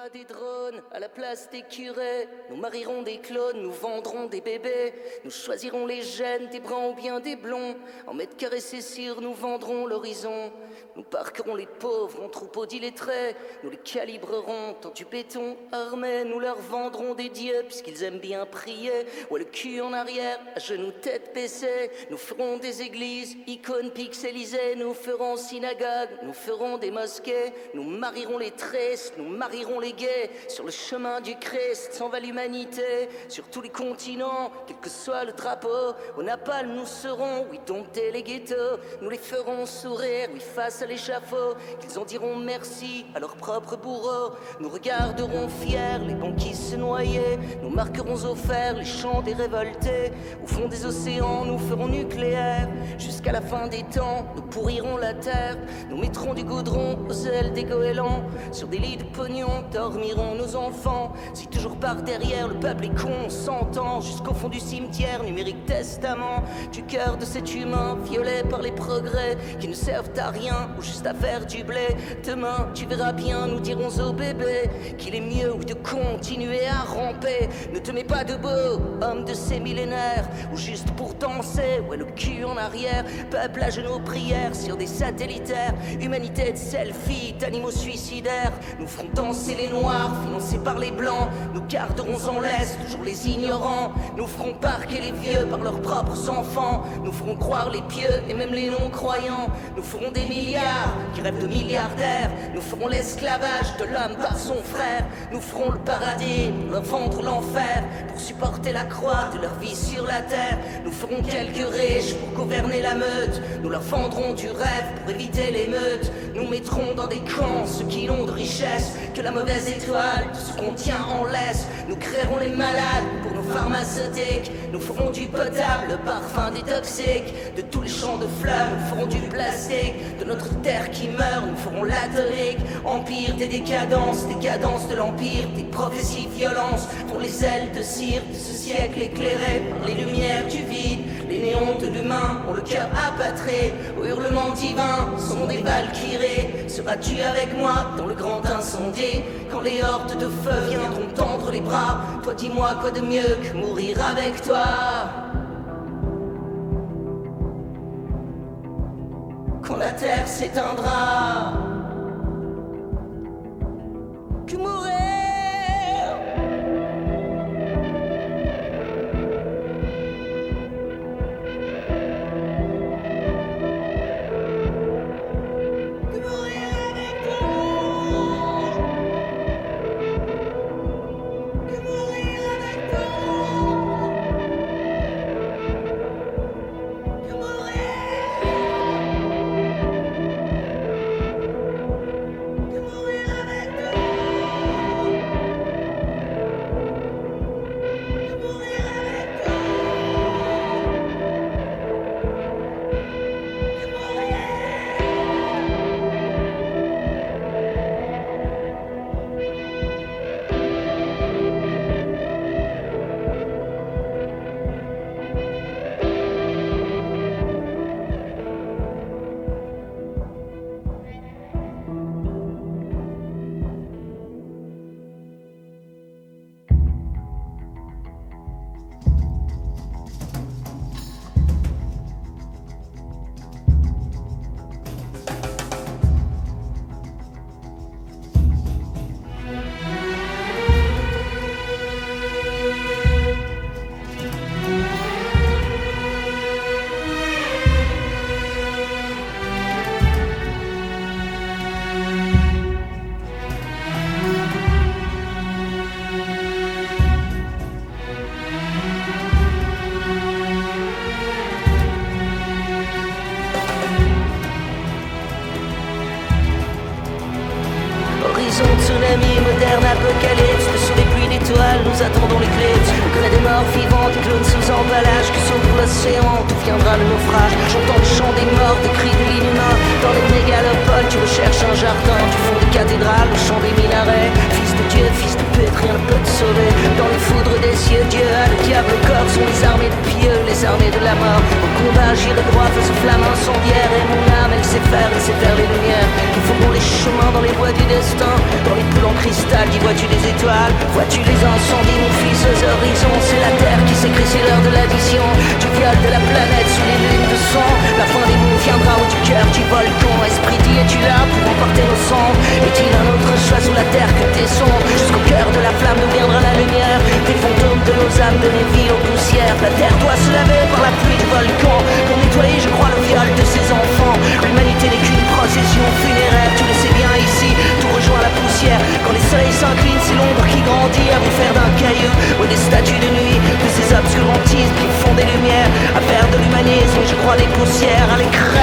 aura des drones à la place des curés. Nous marierons des clones, nous vendrons des bébés. Nous choisirons les gènes des bruns ou bien des blonds. En mètres carrés Cécile, nous vendrons l'horizon. Nous parquerons les pauvres en troupeaux d'illettrés. Nous les calibrerons dans du béton armé. Nous leur vendrons des dieux puisqu'ils aiment bien prier. Ouais, le cul en arrière, à genoux, tête baissée. Nous ferons des églises, icônes pixelisées. Nous ferons synagogues, nous ferons des mosquées. Nous marierons les tristes, nous marierons les gays. Sur le chemin du Christ, s'en va l'humanité. Sur tous les continents, quel que soit le drapeau. Au napalm nous serons, oui, dompter les ghettos. Nous les ferons sourire, oui, face à l'échafaud. Qu'ils en diront merci à leur propre bourreau. Nous regarderons fiers les banquis se noyer. Nous marquerons au fer les champs des révoltés. Au fond des océans, nous ferons nucléaire. Jusqu'à la fin des temps, nous pourrirons la terre. Nous mettrons du goudron aux ailes des goélands. Sur des lits de pognon, dormiront nos enfants. Si toujours par derrière, le peuple est con, on s'entend. Jusqu'au fond du cimetière, numérique testament. Du cœur de cet humain, violé par les progrès qui ne servent à rien ou juste à faire du blé. Demain, tu verras bien, nous dirons au bébé qu'il est mieux de continuer à ramper. Ne te mets pas debout, homme de ces millénaires, ou juste pour danser, ouais, le cul en arrière. Peuple à genoux, prières sur des satellitaires. Humanité de selfie, d'animaux suicidaires. Nous ferons danser les noirs, financés par les blancs. Nous garderons en laisse toujours les ignorants. Nous ferons parquer les vieux par leurs propres enfants. Nous ferons croire les pieux et même les non-croyants. Nous ferons des milliards qui rêvent de milliardaires. Nous ferons l'esclavage de l'homme par son frère. Nous ferons le paradis pour leur vendre l'enfer, pour supporter la croix de leur vie sur la terre. Nous ferons quelques riches pour gouverner la meute. Nous leur vendrons du rêve pour éviter l'émeute. Nous mettrons dans des camps ceux qui n'ont de richesse que la mauvaise étoile de ce qu'on tient en laisse. Nous créerons les malades pour nos pharmaceutiques. Nous ferons du potable, le parfum des toxiques. De tous les champs de fleurs, nous ferons du plastique. De notre terre qui meurt, nous ferons l'atomique. Empire des décadences de l'empire. Des prophéties violences pour les ailes de cire de ce siècle éclairé par les lumières du vide. Les néons de l'humain ont le cœur apatré. Au hurlement divin sont des valkyries. Seras-tu avec moi dans le grand incendie? Quand les hordes de feu viendront tendre les bras, toi dis-moi quoi de mieux que mourir avec toi? Quand la terre s'éteindra, que mourir. Tsunami, moderne apocalypse. Sous les pluies d'étoiles, nous attendons l'éclipse. On connaît des morts vivants, des clones sous emballage qui s'ouvrent l'océan, d'où viendra le naufrage. J'entends le chant des morts, des cris de l'inhumain. Dans les mégalopoles, tu recherches un jardin. Du fond des cathédrales, le chant des minarets. Fils de Dieu, fils de pute, rien ne peut te sauver. Dans les foudres des cieux, Dieu a le diable au corps. Sont les armées de pieux, les les armées de la mort. Au combat, j'irai droit face aux flammes incendiaires. Et mon âme, elle sait faire les lumières qui feront les chemins dans les voies du destin. Dans les poules en cristal, y vois-tu des étoiles? Vois-tu les incendies, mon fils, aux horizons? C'est la terre qui s'écrit, c'est l'heure de l'addition. Du viol de la planète sous les lunes de sang. La fin des mondes viendra au du cœur du volcan. Esprit, dit, es-tu là pour emporter nos sangs? Est-il un autre choix sous la terre que tes sons? Jusqu'au cœur de la flamme d'où viendra la lumière. Des fantômes de nos âmes, de mes villes aux poussières. La terre doit se laver par la pluie du volcan. Pour nettoyer, je crois, le viol de ses enfants. L'humanité n'est qu'une procession funéraire. Tu le sais bien ici, tout rejoint la poussière. Quand les soleils s'inclinent, c'est l'ombre qui grandit. À vous faire d'un caillou ou des statues de nuit. De ces obscurantismes qui font des lumières. À faire de l'humanisme, je crois, des poussières. À l'écran